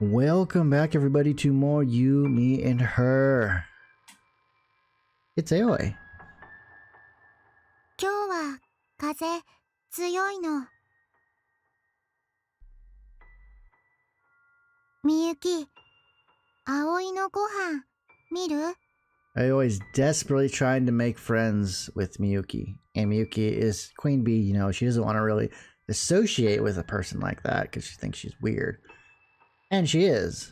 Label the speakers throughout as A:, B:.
A: Welcome back, everybody, to more You, Me, and Her. It's Aoi.
B: 今日は風強いの。みゆき、葵のご飯見る？
A: Aoi is desperately trying to make friends with Miyuki. And Miyuki is Queen Bee, you know, she doesn't want to really associate with a person like that because she thinks she's weird. And she is.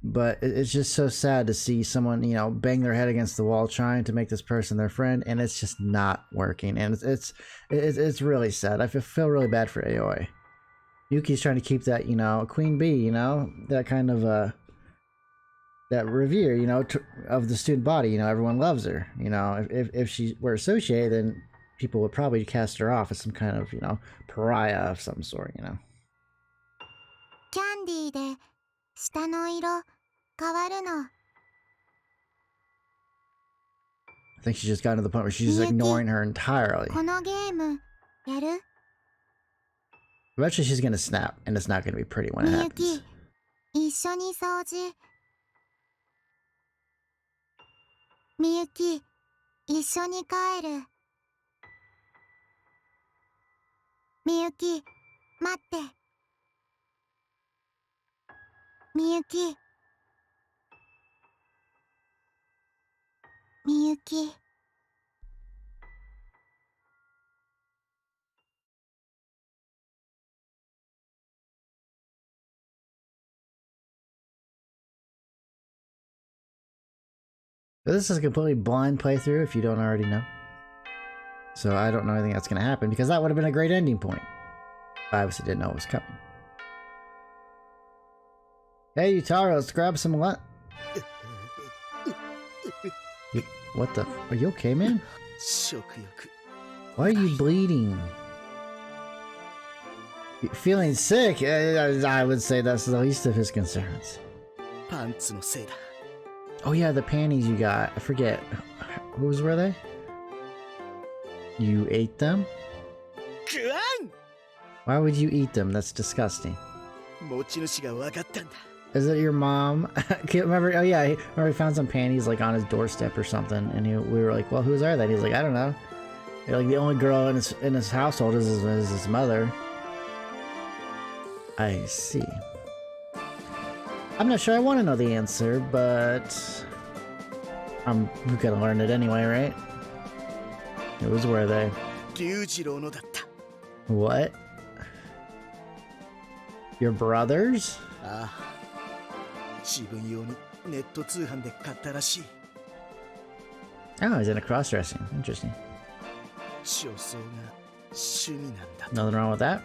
A: But it's just so sad to see someone, you know, bang their head against the wall trying to make this person their friend, and it's just not working. And it's really sad. I feel really bad for Aoi. Yuki's trying to keep that, you know, Queen Bee, you know, that kind of that revere, you know, of the student body. You know, everyone loves her. You know, if she were associated, then people would probably cast her off as some kind of, you know, pariah of some sort. You know.
B: キャンディーで舌の色変わるの。
A: I think she just got to the point where she's just ignoring her entirely.
B: このゲームやる？
A: Eventually she's gonna snap, and it's not gonna be pretty when it
B: みゆ
A: happens.
B: き、一緒に掃除。みゆき、一緒に帰る。みゆき、待って。みゆき。みゆき。
A: This is a completely blind playthrough if you don't already know. So I don't know anything that's going to happen because that would have been a great ending point. I obviously didn't know it was coming. Hey, Utaro, let's grab some lunch. What the? Are you okay, man? Why are you bleeding? You're feeling sick? I would say that's the least of his concerns. Oh yeah, the panties you got. I forget. Whose were they? You ate them? Why would you eat them? That's disgusting. Is it your mom? Remember? Oh yeah, remember he found some panties like on his doorstep or something, and we were like, "Well, whose are they?" He was like, "I don't know." They're like the only girl in his household is his mother. I see. I'm not sure I want to know the answer, but we're gonna learn it anyway, right? It was where they. What? Your brothers? Oh, he's into cross-dressing. Interesting. Nothing wrong with that.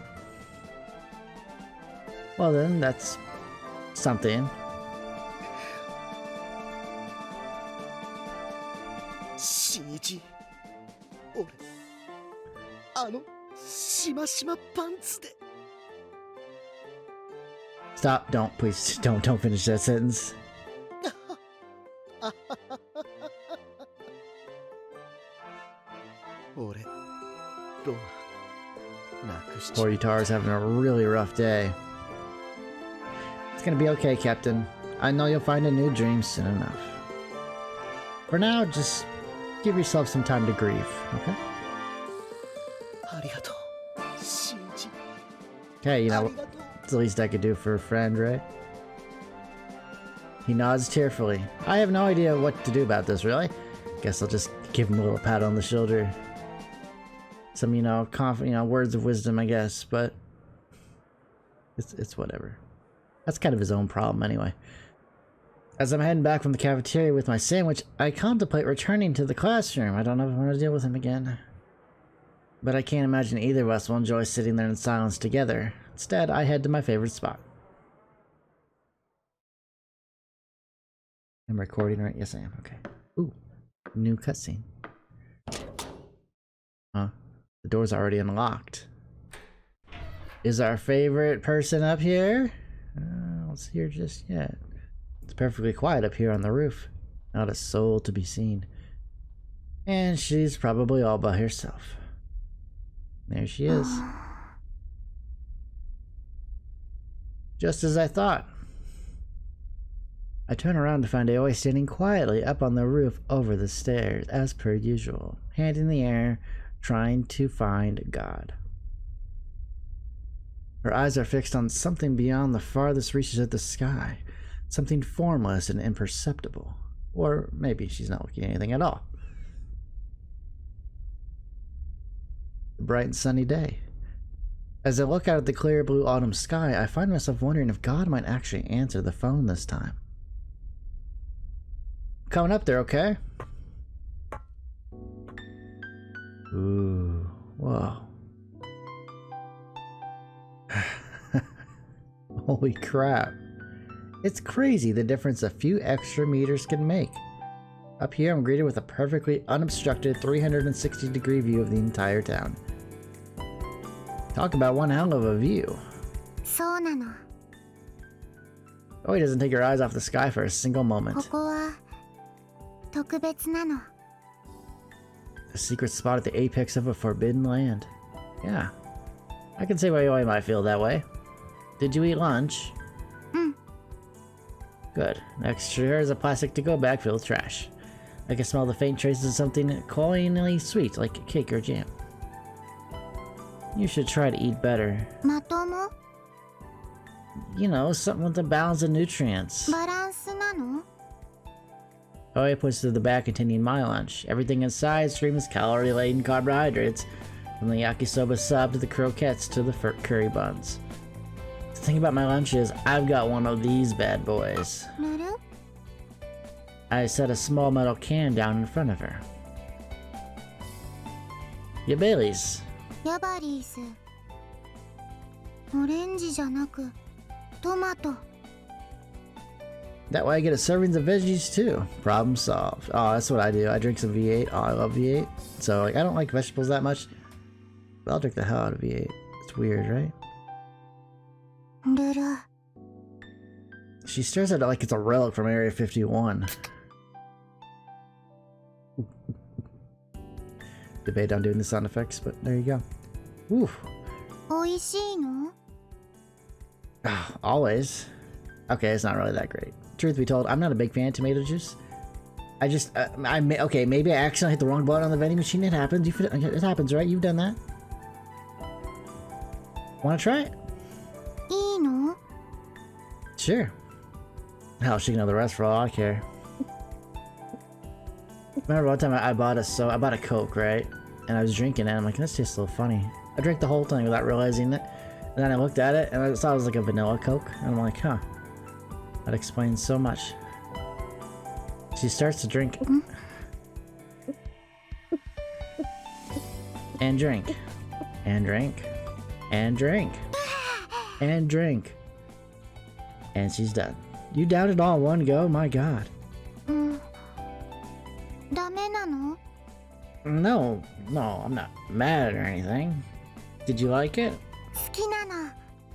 A: Well then, that's something.
C: Shinichi,
A: Stop! Don't, please, don't finish that sentence. Poor Utaro's having a really rough day. It's gonna be okay, Captain. I know you'll find a new dream soon enough. For now, just give yourself some time to grieve, okay? Okay, you know, it's the least I could do for a friend, right? He nods tearfully. I have no idea what to do about this, really. Guess I'll just give him a little pat on the shoulder. Some, you know, words of wisdom, I guess, but it's whatever. That's kind of his own problem anyway. As I'm heading back from the cafeteria with my sandwich, I contemplate returning to the classroom. I don't know if I want to deal with him again. But I can't imagine either of us will enjoy sitting there in silence together. Instead, I head to my favorite spot. I'm recording, right? Yes, I am. Okay. Ooh, new cutscene. Huh? The door's already unlocked. Is our favorite person up here? I don't see her just yet. It's perfectly quiet up here on the roof. Not a soul to be seen. And she's probably all by herself. There she is. Just as I thought. I turn around to find Aoi standing quietly up on the roof over the stairs, as per usual, hand in the air, trying to find God. Her eyes are fixed on something beyond the farthest reaches of the sky, something formless and imperceptible. Or maybe she's not looking at anything at all. A bright and sunny day. As I look out at the clear blue autumn sky, I find myself wondering if God might actually answer the phone this time. Coming up there, okay? Ooh, whoa. Holy crap. It's crazy the difference a few extra meters can make. Up here, I'm greeted with a perfectly unobstructed 360-degree view of the entire town. Talk about one hell of a view.
B: そうなの。
A: Oh, he doesn't take her eyes off the sky for a single
B: こ
A: moment.
B: こは特別なの。
A: A secret spot at the apex of a forbidden land. Yeah, I can see why you might feel that way. Did you eat lunch? Good. Next to her is a plastic to-go bag filled with trash. I can smell the faint traces of something cloyingly sweet, like cake or jam. You should try to eat better.
B: まとも？
A: You know, something with a balance of nutrients.
B: バランスなの？
A: Oe points to the bag containing my lunch. Everything inside screams calorie-laden carbohydrates, from the yakisoba sub to the croquettes to the curry buns. The thing about my lunch is, I've got one of these bad boys.
B: ルル？
A: I set a small metal can down in front of her. Your Baileys.
B: ヤバリーズ。オレンジじゃなくトマト。
A: That way I get a servings of veggies too. Problem solved. Oh, that's what I do. I drink some V8. Oh, I love V8. So, like, I don't like vegetables that much, but I'll drink the hell out of V8. It's weird, right?
B: ルル。
A: She stares at it like it's a relic from Area 51. Debate on doing the sound effects, but there you go. Woo.
B: 美味しいの？
A: Always. Okay, it's not really that great. Truth be told, I'm not a big fan of tomato juice. I just, okay, maybe I accidentally hit the wrong button on the vending machine. It happens. It happens, right? You've done that. Want to try it?
B: いいの？
A: Sure. Hell, she can know the rest for all I care. Remember one time I bought a Coke, right? And I was drinking it, and I'm like, this tastes so funny. I drank the whole thing without realizing it. And then I looked at it, and I saw it was like a vanilla Coke. And I'm like, huh. That explains so much. She starts to drink. And drink. And drink. And drink. And drink. And she's done. You downed it all in one go? My god.
B: ダメなの？
A: No, I'm not mad or anything. Did you like it?
B: 好きなの。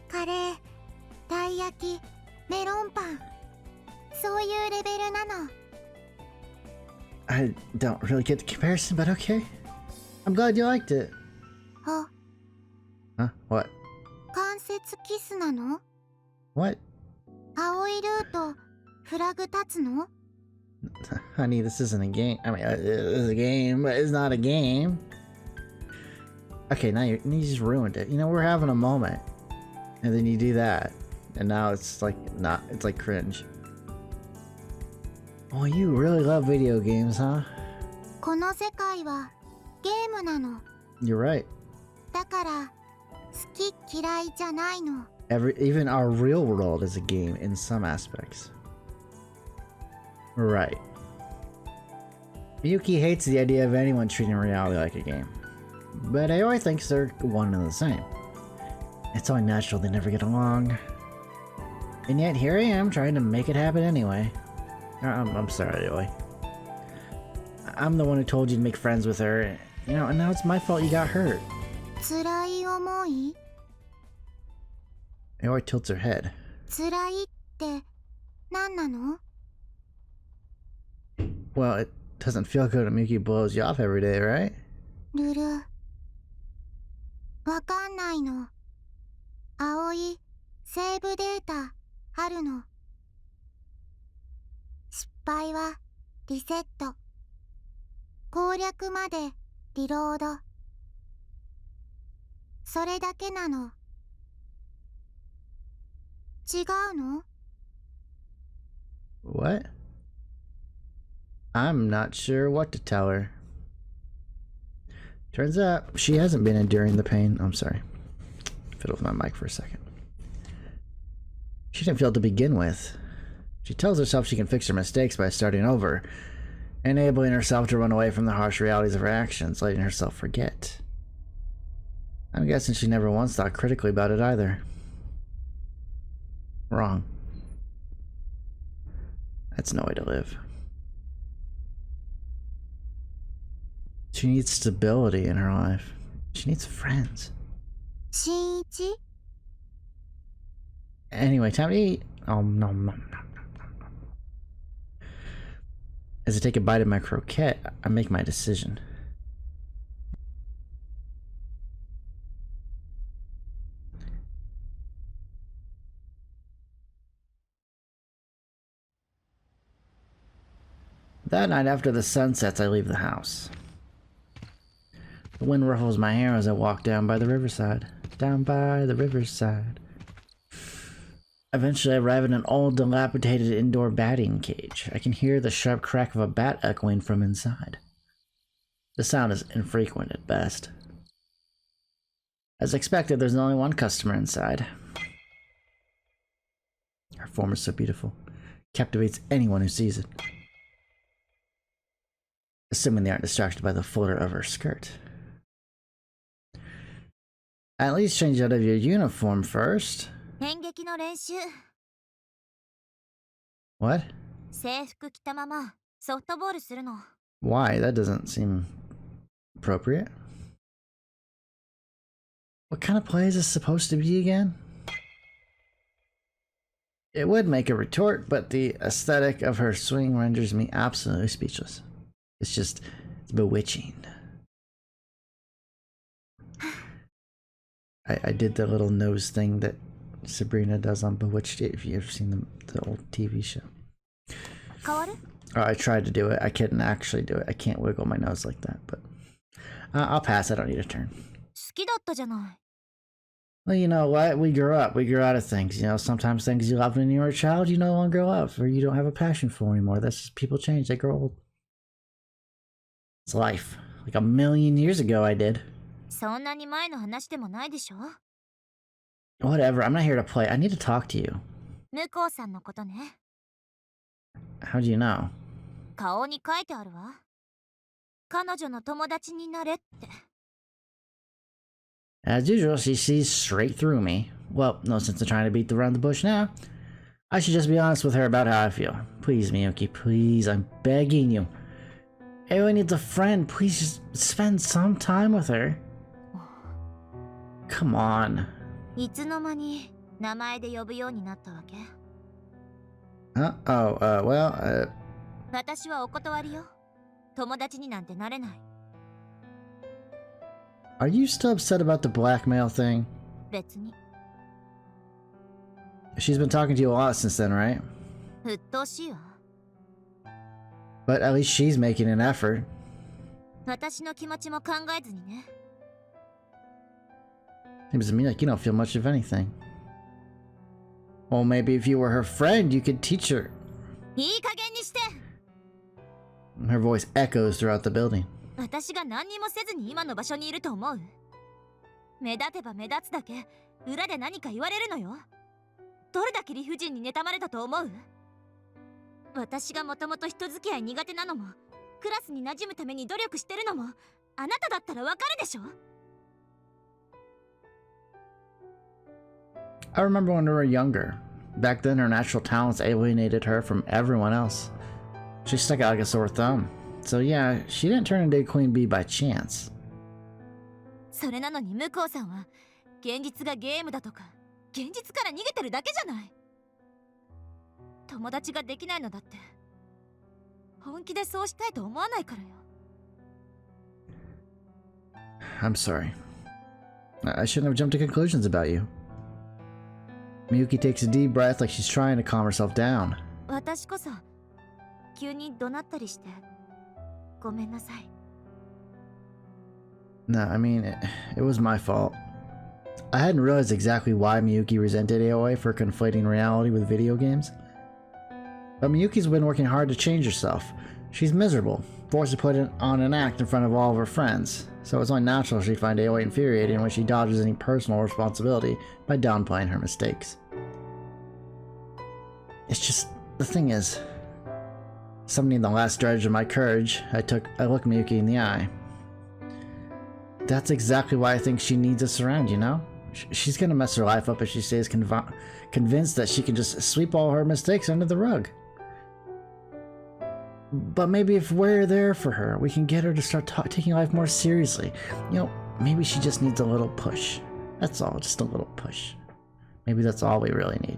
B: カレー、たい焼き、メロンパン。そういうレベルなの。
A: I don't really get the comparison, but okay. I'm glad you liked it.
B: あ、
A: Huh? What?
B: 関節キスなの？
A: What?
B: 青いルート、フラグ立つの？
A: Honey, this isn't a game. I mean, it is a game, but it's not a game. Okay, now you just ruined it. You know, we're having a moment. And then you do that. And now it's like, it's like cringe. Oh, you really love video games, huh?
B: この世界はゲームなの。
A: You're right.
B: だから好き嫌いじゃないの。
A: Even our real world is a game in some aspects. Right. Miyuki hates the idea of anyone treating reality like a game. But Aoi thinks they're one and the same. It's only natural they never get along. And yet here I am trying to make it happen anyway. I'm sorry, Aoi. I'm the one who told you to make friends with her, you know, and now it's my fault you got hurt.
B: 辛い思い？
A: Aoi tilts her head.
B: 辛いって何なの？
A: Well, it doesn't feel good when Miyuki blows you off every day, right?
B: ルル。わかんないの。葵、セーブデータあるの。敗はリセット。攻略までリロード。それだけなの。違うの？
A: What? I'm not sure what to tell her. Turns out she hasn't been enduring the pain. I'm sorry. Fiddle with my mic for a second. She didn't feel it to begin with. She tells herself she can fix her mistakes by starting over, enabling herself to run away from the harsh realities of her actions, letting herself forget. I'm guessing she never once thought critically about it either. Wrong. That's no way to live. She needs stability in her life. She needs friends.
B: Shinichi?
A: Anyway, time to eat. Oh, no. As I take a bite of my croquette, I make my decision. That night after the sun sets, I leave the house. The wind ruffles my hair as I walk down by the riverside. Down by the riverside. Eventually, I arrive at an old, dilapidated indoor batting cage. I can hear the sharp crack of a bat echoing from inside. The sound is infrequent at best. As expected, there's only one customer inside. Her form is so beautiful. Captivates anyone who sees it. Assuming they aren't distracted by the flutter of her skirt. At least change out of your uniform first.
B: 演劇の練習。
A: What?
B: 制服着たままソフトボールするの。
A: Why? That doesn't seem appropriate. What kind of play is this supposed to be again? It would make a retort, but the aesthetic of her swing renders me absolutely speechless. It's bewitching. I did the little nose thing that Sabrina does on Bewitched, if you've ever seen the old TV show.
B: 変わる？
A: I tried to do it. I couldn't actually do it. I can't wiggle my nose like that, but I'll pass. I don't need a turn.
B: 好きだったじゃない。
A: Well, you know what? We grew up. We grew out of things. You know, sometimes things you loved when you were a child, you no longer love, or you don't have a passion for anymore. That's just, people change. They grow old. It's life. Like 1,000,000 years ago, I did.
B: そんなに前の話でもないでしょ。
A: Whatever. I'm not here to play. I need to talk to you.
B: 向こうさんのことね。
A: How do you know?
B: 顔に書いてあるわ。彼女の友達になれって。
A: As usual, she sees straight through me. Well, no sense in trying to beat around the bush now. I should just be honest with her about how I feel. Please, Miyuki, please, I'm begging you. Everyone needs a friend. Please just spend some time with her. Come on.
B: いつの間に名前で呼ぶようになったわけ？
A: well,
B: 私はお断りよ。友達になんてなれない。
A: are you still upset about the blackmail thing?
B: 別に。
A: She's been talking to you a lot since then, right?
B: 鬱陶しいわ。
A: But at least she's making an effort.
B: 私の気持ちも考えずにね。
A: Seems to me like you don't feel much of anything. Well, maybe if you were her friend, you could teach her.
B: いい加減にして。
A: Her voice echoes throughout the building.
B: 私が何にもせずに今の場所にいると思う？目立てば目立つだけ裏で何か言われるのよ。どれだけ理不尽に妬まれたと思う？私がもともと人付き合い苦手なのもクラスに馴染むために努力してるのもあなただったらわかるでしょ？
A: I remember when we were younger. Back then, her natural talents alienated her from everyone else. She stuck out like a sore thumb. So yeah, she didn't turn into a queen bee by chance.
B: それなのに向こうさんは現実がゲームだとか現実から逃げてるだけじゃない。友達ができないのだって本気でそうしたいと思わないからよ。
A: I'm sorry. I shouldn't have jumped to conclusions about you. Miyuki takes a deep breath like she's trying to calm herself down.
B: 私こそ急に怒鳴ったりしてごめんなさい。
A: No, I mean, it was my fault. I hadn't realized exactly why Miyuki resented AOA for conflating reality with video games. But Miyuki's been working hard to change herself. She's miserable, forced to put on an act in front of all of her friends, so it's only natural she'd find AOA infuriating when she dodges any personal responsibility by downplaying her mistakes. It's just, the thing is, summoning the last dredge of my courage, I looked Miyuki in the eye. That's exactly why I think she needs us around, you know? She's gonna mess her life up if she stays convinced that she can just sweep all her mistakes under the rug. But maybe if we're there for her, we can get her to start taking life more seriously. You know, maybe she just needs a little push. That's all, just a little push. Maybe that's all we really need.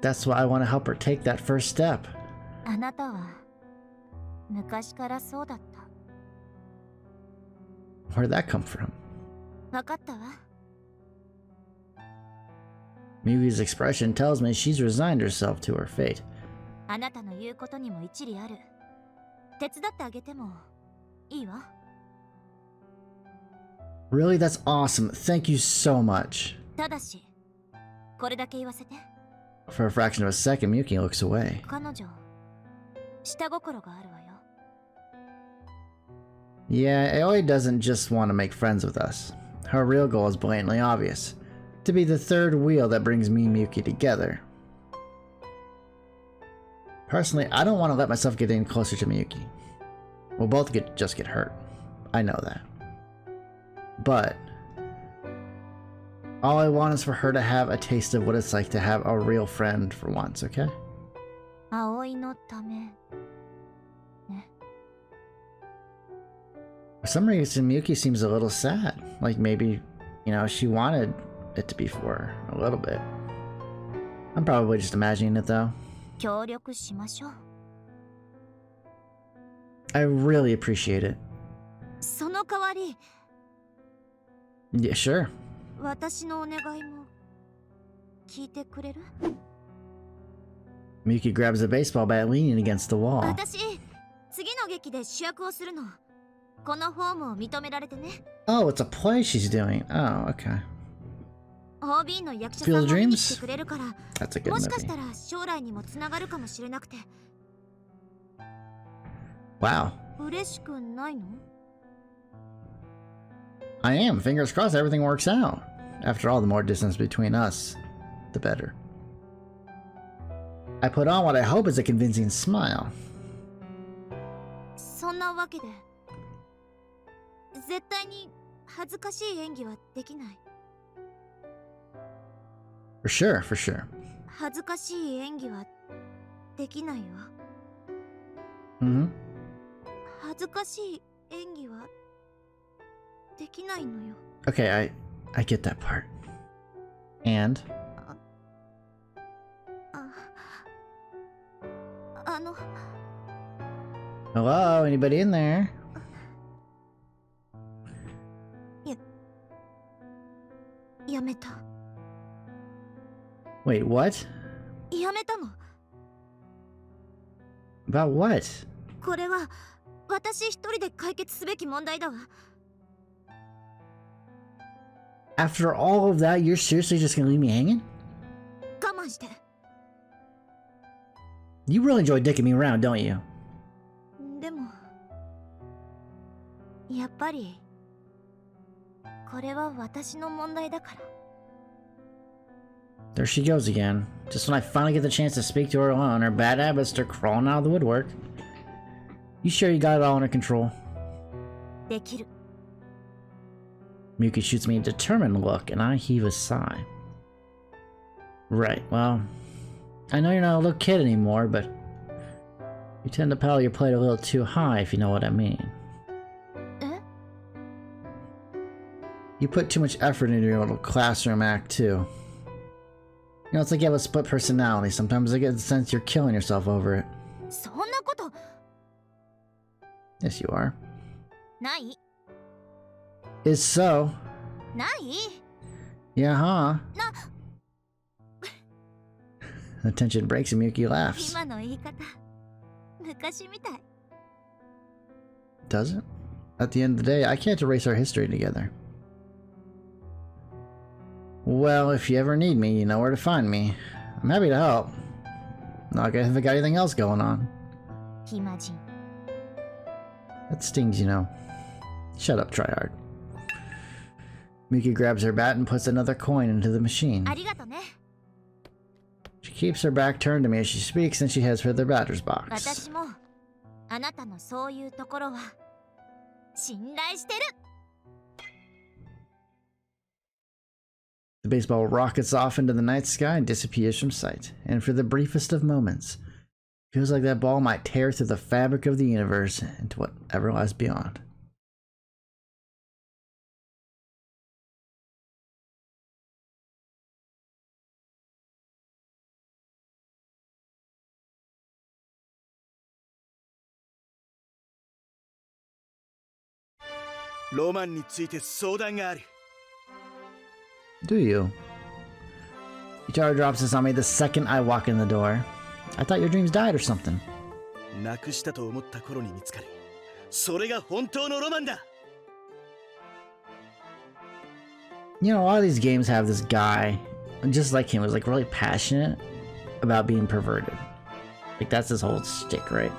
A: That's why I want to help her take that first step.
B: あなたは昔からそうだった。
A: Where'd that come from?
B: 分かったわ。
A: Miyuki's expression tells me she's resigned herself to her fate.
B: あなたの言うことにも一理ある。手伝ってあげてもいいわ。
A: Really? That's awesome. Thank you so much.
B: ただし、これだけ言わせて。
A: For a fraction of a second, Miyuki looks away.
B: 彼女、下心があるわよ。
A: Yeah, Aoi doesn't just want to make friends with us. Her real goal is blatantly obvious. To be the third wheel that brings me and Miyuki together. Personally, I don't want to let myself get any closer to Miyuki. We'll both just get hurt. I know that. But all I want is for her to have a taste of what it's like to have a real friend for once, okay?
B: 葵のため。
A: For some reason, Miyuki seems a little sad. Like maybe, you know, she wanted it to be for her. A little bit. I'm probably just imagining it though.
B: 協力しましょう。
A: I really appreciate it.
B: その代わり、
A: Yeah, sure.
B: 私のお願いも聞いてくれる？
A: Miyuki grabs a baseball bat leaning against the wall.
B: 私、次の劇で主役をするの。このフォームを認められてね。
A: Oh, it's a play she's doing. Oh, okay.
B: OB の役者さんも見に来てくれるから、
A: That's a good
B: もしかした
A: movie.
B: ら将来にもつながるかもしれなくて。
A: Wow.
B: 嬉しくないの？
A: I am. Fingers crossed everything works out. After all, the more distance between us, the better. I put on what I hope is a convincing smile.
B: そんなわけで、絶対に恥ずかしい演技はできない。
A: For sure, for sure.
B: 恥ずかしい演技はできないわ。
A: Mm-hmm.
B: 恥ずかしい演技はできないのよ。
A: Okay, I get that part. And?
B: あの、
A: Hello, anybody in there?
B: やめた。
A: Wait, what?
B: やめたの。
A: About what?
B: これは私一人で解決すべき問題だわ。
A: After all of that, you're seriously just gonna leave me hanging?
B: 我慢して。
A: You really enjoy dicking me around, don't you?
B: でも、やっぱりこれは私の問題だから。
A: There she goes again. Just when I finally get the chance to speak to her alone, her bad habits start crawling out of the woodwork. You sure you got it all under control?
B: できる。
A: Miyuki shoots me a determined look, and I heave a sigh. Right, well, I know you're not a little kid anymore, but you tend to paddle your plate a little too high, if you know what I mean.
B: え？
A: You put too much effort into your little classroom act, too. You know, it's like you have a split personality. Sometimes I get the sense you're killing yourself over it.
B: そんなこと
A: Yes, you are.
B: ない？
A: Is so.
B: ない？
A: Yeah, huh?
B: な
A: The tension breaks and Miyuki laughs.
B: 今の言い方昔みたい。
A: Does it? At the end of the day, I can't erase our history together. Well, if you ever need me, you know where to find me. I'm happy to help. Not if I got anything else going on.
B: 暇人。
A: That stings, you know. Shut up, tryhard. Miyuki grabs her bat and puts another coin into the machine.
B: ありがとね。
A: She keeps her back turned to me as she speaks, and she heads for the batter's box.
B: 私もあなたのそういうところは信頼してる。
A: The baseball rockets off into the night sky and disappears from sight. And for the briefest of moments, it feels like that ball might tear through the fabric of the universe into whatever lies beyond.
C: Roman について相談がある。
A: Do you? Yutaro drops this on me the second I walk in the door. I thought your dreams died or something.
C: なくしたと思った頃に見つかる。それが本当のロマンだ。
A: You know, a lot of these games have this guy, just like him, who's like really passionate about being perverted. Like that's his whole shtick, right?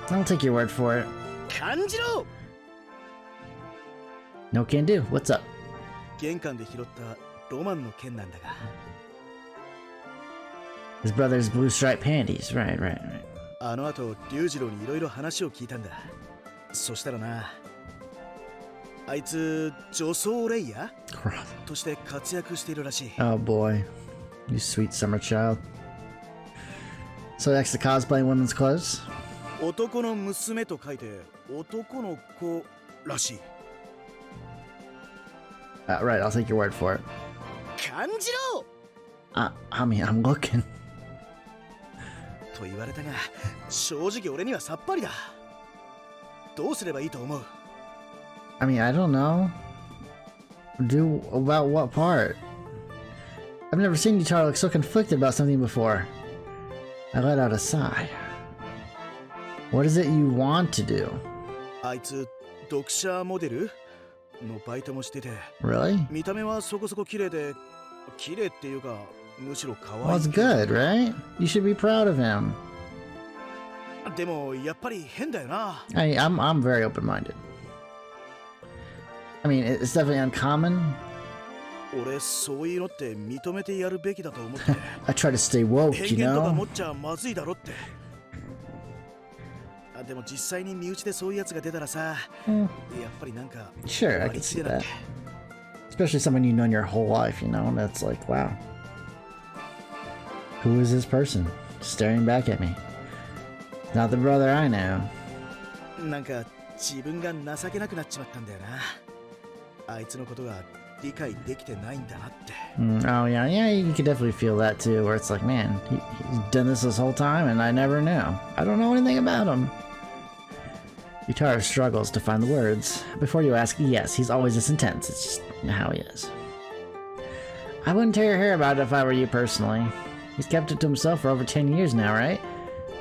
A: I'll take your word for it.
C: 感じろ。
A: No can do. What's up?
C: 玄関で拾ったロマンの剣なんだが。
A: His brother's blue striped panties. Right, right, right.
C: あの後、龍次郎にいろいろ話を聞いたんだ。そしたらな、あいつ女装レイヤーとして活躍しているらしい。
A: Oh boy. You sweet summer child. So he likes to cosplay in women's clothes?
C: 男の娘と書いて男の子らしい。
A: Right, I'll take your word for it.
C: 感じろ
A: I mean, I'm looking.
C: と言われたが、正直俺にはさっぱりだ。どうすればいいと思う？
A: I mean, I don't know. Do about what part? I've never seen Yutaro look so conflicted about something before. I let out a sigh. What is it you want to do?
C: あいつ読者モデルのバイトもしてて、
A: Really?
C: 見た目はそこそこ綺麗で、綺麗っていうかむしろ可愛い。
A: Well, it's good, right? You should be proud of him.
C: でもやっぱり変だよな。
A: I'm very open-minded. I mean, it's definitely uncommon.
C: 俺そういうのって認めてやるべきだと思って。
A: I try to stay woke,
C: 偏
A: you
C: 見とか
A: know?
C: 持っちゃまずいだろって。でも実際に身内でそういうやつが出たらさ、やっぱりなんか
A: Sure, I can see that. Especially someone you've known your whole life, you know? That's like, wow. Who is this person staring back at me? Not the brother I know.
C: なんか自分が情けなくなっちまったんだよな。あいつのことが理解できてないんだなって。
A: Oh yeah, you can definitely feel that too, where it's like, man, he's done this whole time and I never knew. I don't know anything about him. Yutaro struggles to find the words. Before you ask, yes, he's always this intense. It's just how he is. I wouldn't tear your hair about it if I were you personally. He's kept it to himself for over 10 years now, right?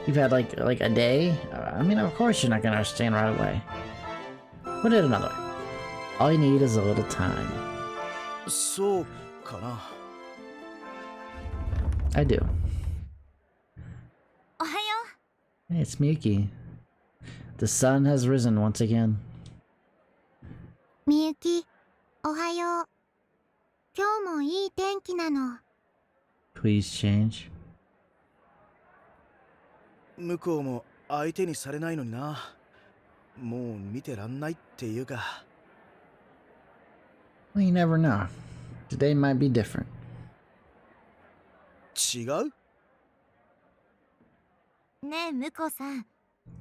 A: You've had like a day? I mean, of course you're not gonna understand right away. Put it another way. All you need is a little time.
C: そうかな。
A: I do.
B: おはよ
A: Hey, it's Miyuki. The sun has risen once again.
B: う。みゆき、おはよう。今日もいい天気なの。
A: Please change.
C: 向こうも相手にされないのにな。もう見てらんないっていうか。
A: Well, you never know. Today might be different.
C: 違う？
B: ねえ、向こうさん。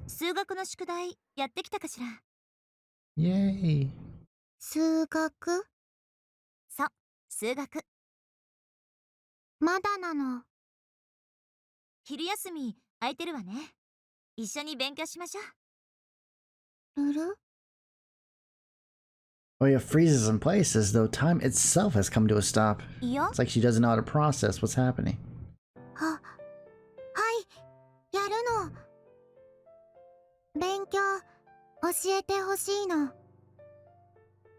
B: 数学の宿題やってきたかしら？
A: Yay.
B: 数学？そう、数学。まだなの。昼休み空いてるわね。一緒に勉強しましょう。るる？
A: Oya freezes in place as though time itself has come to a stop.
B: いや、
A: It's like she doesn't know how to process what's happening.
D: はい、やるの。勉強、教えてほしいの。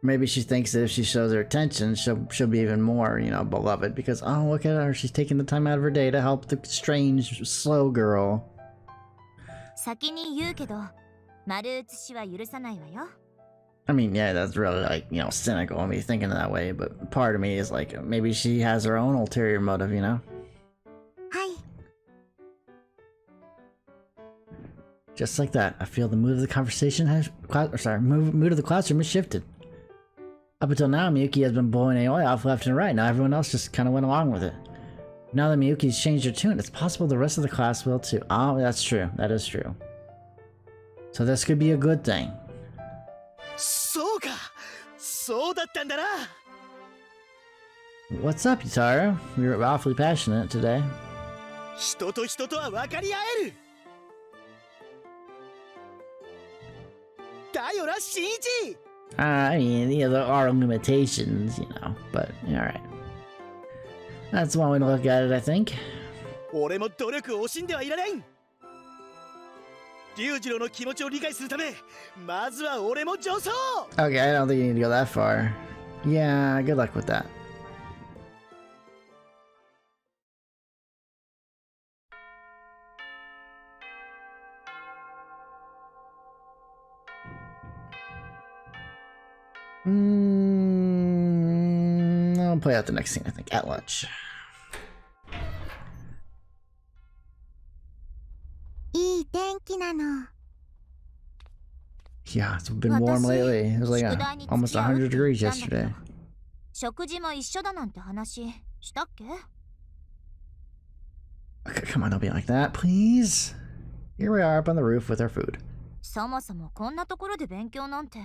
A: Maybe she thinks that if she shows her attention, she'll be even more, beloved. Because, oh, look at her. She's taking the time out of her day to help the strange, slow girl.
B: 先に言うけど、丸写しは許さないわよ。
A: I mean, yeah, that's really, cynical of me thinking that way. But part of me is like, maybe she has her own ulterior motive,
D: はい。
A: Just like that, I feel the mood of the conversation mood of the classroom has shifted. Up until now, Miyuki has been blowing Aoi off left and right. Now everyone else just kind of went along with it. Now that Miyuki's changed her tune, it's possible the rest of the class will too. Oh, that's true. That is true. So this could be a good thing.
C: そうか、そうだったんだな。
A: What's up, Yutaro? You're awfully passionate today.
C: 人と人とは分かり合える。だよな、新一。
A: I mean, there are limitations, but alright. That's one way to look at it, I think.
C: 俺も努力を惜しんではいらない。龍次郎の気持ちを理解するため、まずは俺も上層。
A: Okay, I don't think you need to go that far. Yeah, good luck with that. I'll play out the next scene, I think, at lunch.
D: いい天気なの。
A: Yeah, it's been warm lately. It was like almost 100 degrees yesterday.
B: 食事も一緒だなんて話したっけ？
A: Okay, come on, don't be like that, please. Here we are up on the roof with our food.
B: そもそもこんなところで勉強なんて。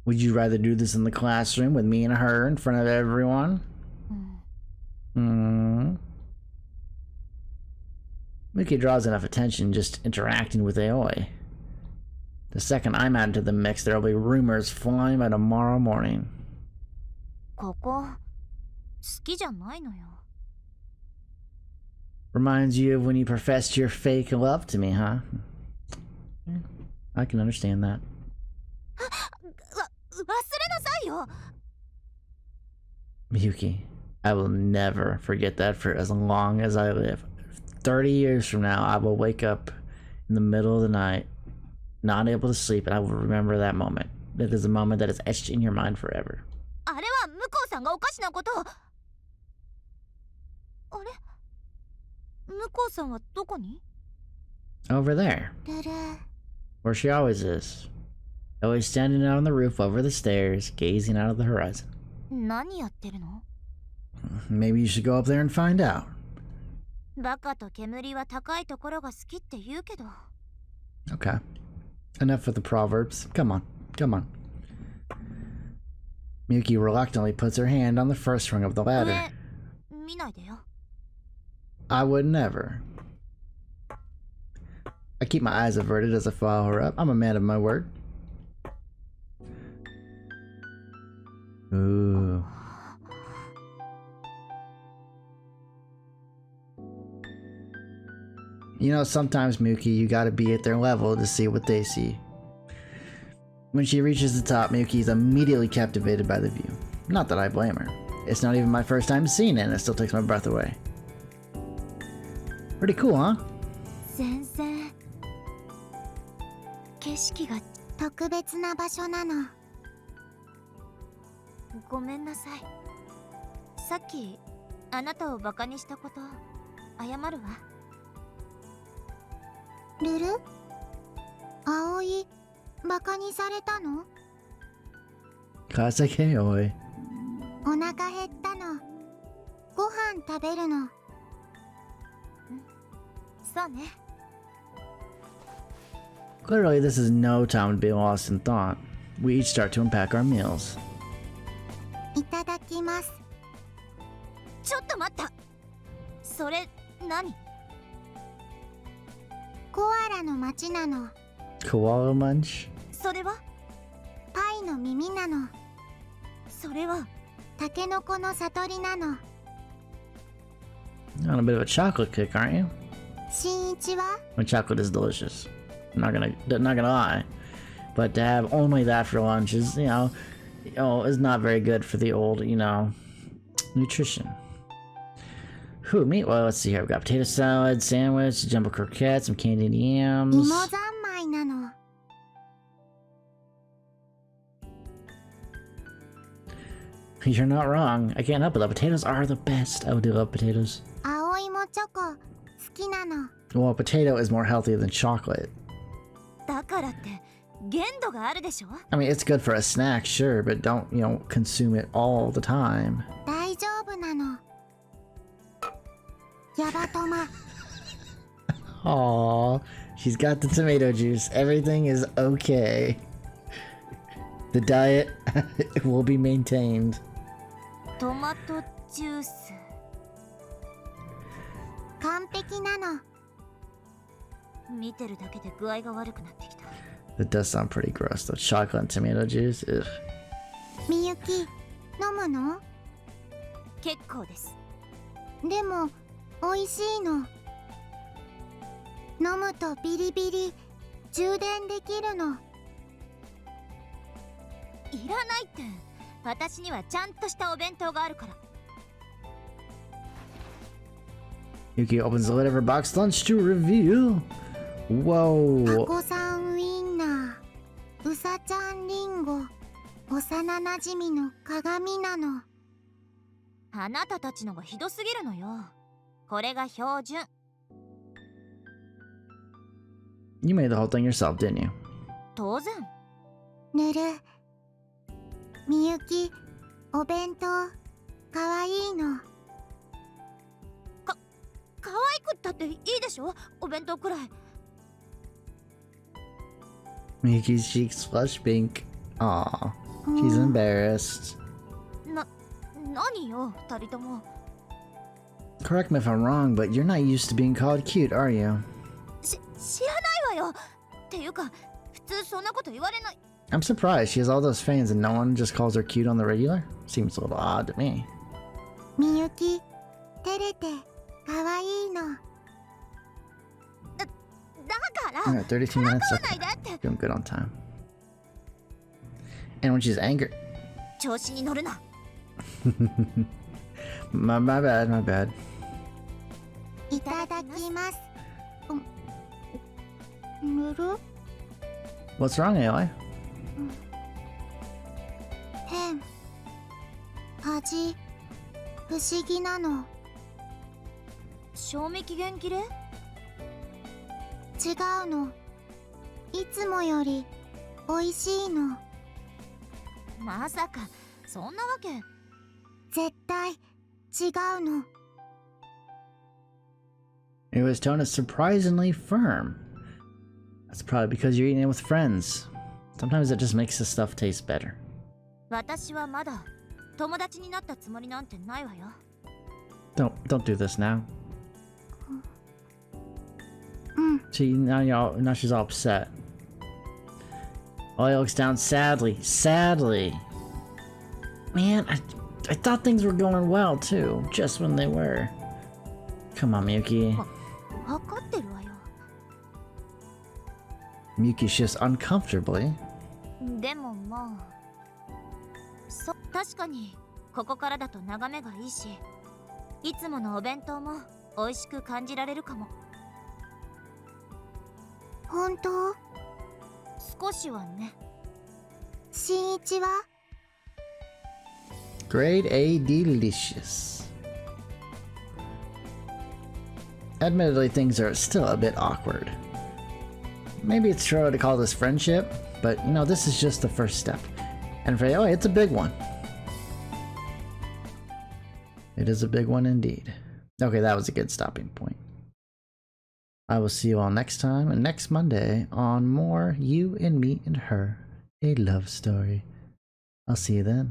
A: Would you rather do this in the classroom with me and her in front of everyone? Miyuki draws enough attention just interacting with Aoi. The second I'm added to the mix, there'll be rumors flying by tomorrow morning.
B: ここ好きじゃないのよ。
A: Reminds you of when you professed your fake love to me, huh? I can understand that.
B: 忘れなさいよ。
A: Miyuki, I will never forget that for as long as I live. 30 years from now, I will wake up in the middle of the night, not able to sleep, and I will remember that moment. That is a moment that is etched in your mind forever.
B: あれは向こうさんがおかしなこと。あれ？向こうさんはどこに？
A: Over there,
D: ルル。
A: where she always is. Always standing out on the roof over the stairs, gazing out of the horizon.
B: 何やってるの？
A: Maybe you should go up there and find out.
B: バカと煙は高いところが好きって言うけど。
A: Okay. Enough with the proverbs. Come on. Come on. Miyuki reluctantly puts her hand on the first rung of the ladder.
B: 上見ないでよ。
A: I would never. I keep my eyes averted as I follow her up. I'm a man of my word. Ooh. Sometimes, Miyuki, you gotta be at their level to see what they see. When she reaches the top, Miyuki is immediately captivated by the view. Not that I blame her. It's not even my first time seeing it, and it still takes my breath away. Pretty cool, huh?
B: 先生、景色が
D: 特別な場所なの。
B: ごめんなさい。さっきあなたをバカにしたこと謝るわ。
D: ルル？葵、バカにされたの？
A: Classic Aoi.
D: お腹減ったの。ご飯食べるの。
B: そうね。
A: Clearly, this is no time to be lost in thought. We each start to unpack our meals.
D: いただきます。
B: ちょっと待った。それ何？
D: コアラの町なの。
A: Koala munch?
B: それは？
D: パイいの耳なの。
B: それは
D: タケノコの悟りなの。
A: On a bit of a chocolate kick, aren't you?
D: 新一は
A: Well, chocolate is delicious. Not gonna lie. But to have only that for lunch is, is not very good for the old, nutrition. Whew, meat. Well, let's see here. We've got potato salad, sandwich, jumbo croquettes, some candied yams.
D: 芋三昧なの。
A: You're not wrong. I can't help it. The potatoes are the best. I do love potatoes.
D: 青芋チョコ好きなの。
A: Well, potato is more healthy than chocolate.
B: だからって限度があるでしょ。
A: I mean, it's good for a snack, sure, but don't, consume it all the time.
D: 大丈夫なの。ヤバトマ。
A: Aww, she's got the tomato juice. Everything is okay. The diet will be maintained.
B: トマトジュース。
D: 完璧なの。
B: 見てるだけで具合が悪くなってきた。
A: That does sound pretty gross, though. Chocolate and tomato juice. Ugh.
D: みゆき、飲むの？
B: 結構です。
D: でも、美味しいの。飲むとビリビリ、充電できるの。
B: いらないって。私にはちゃんとしたお弁当があるから。
A: Yuki opens the lid of her box lunch to reveal.
D: タ
A: Whoa.
D: コさんウインナー、うさちゃんリンゴ、幼なじみの鏡なの。
B: あなたたちのがひどすぎるのよ。これが標準。
A: You made the whole thing yourself, didn't you?
B: 当然。
D: ぬる。みゆき、お弁当、かわいいの。
B: 可愛くったっていいでしょ、お弁当くらい。
A: Miyuki's cheeks flush pink. Aw, she's embarrassed.
B: 何よ、二人とも。
A: Correct me if I'm wrong, but you're not used to being called cute, are you?
B: 知らないわよ。っていうか、普通そんなこと言われない。
A: I'm surprised she has all those fans and no one just calls her cute on the regular. Seems a little odd to me.
D: みゆき、照れて、かわいいの。
B: だから。
A: Alright, 32 minutes.
B: ないでって。
A: Doing good on time. And when she's angry.
B: 調子に乗るな。
A: my bad.
D: いただきます。ぬる？
A: What's wrong, Aloy?
D: 変。味、不思議なの。
B: 賞味期限切れ？
D: 違うの。いつもより美味しいの。
B: まさかそんなわけ。
D: 絶対違うの。
A: Aloy's tone is surprisingly firm. That's probably because you're eating it with friends. Sometimes it just makes the stuff taste better.
B: 私はまだ友達になったつもりなんてないわよ。
A: Don't do this now.
D: うん。
A: See, now she's all upset. Aloy looks down sadly. Man, I thought things were going well too, just when they were. Come on, Miyuki.
B: わかってるわよ。
A: Miyuki shifts uncomfortably.
B: でもまあ、確かにここからだと眺めがいいし、いつものお弁当も美味しく感じられるかも。
D: 本当？
B: 少しはね。
D: 新一は？
A: Grade A delicious. Admittedly, things are still a bit awkward. Maybe it's true to call this friendship, but this is just the first step. And for Aloy, it's a big one. It is a big one indeed. Okay, that was a good stopping point. I will see you all next time and next Monday on more You and Me and Her, a love story. I'll see you then.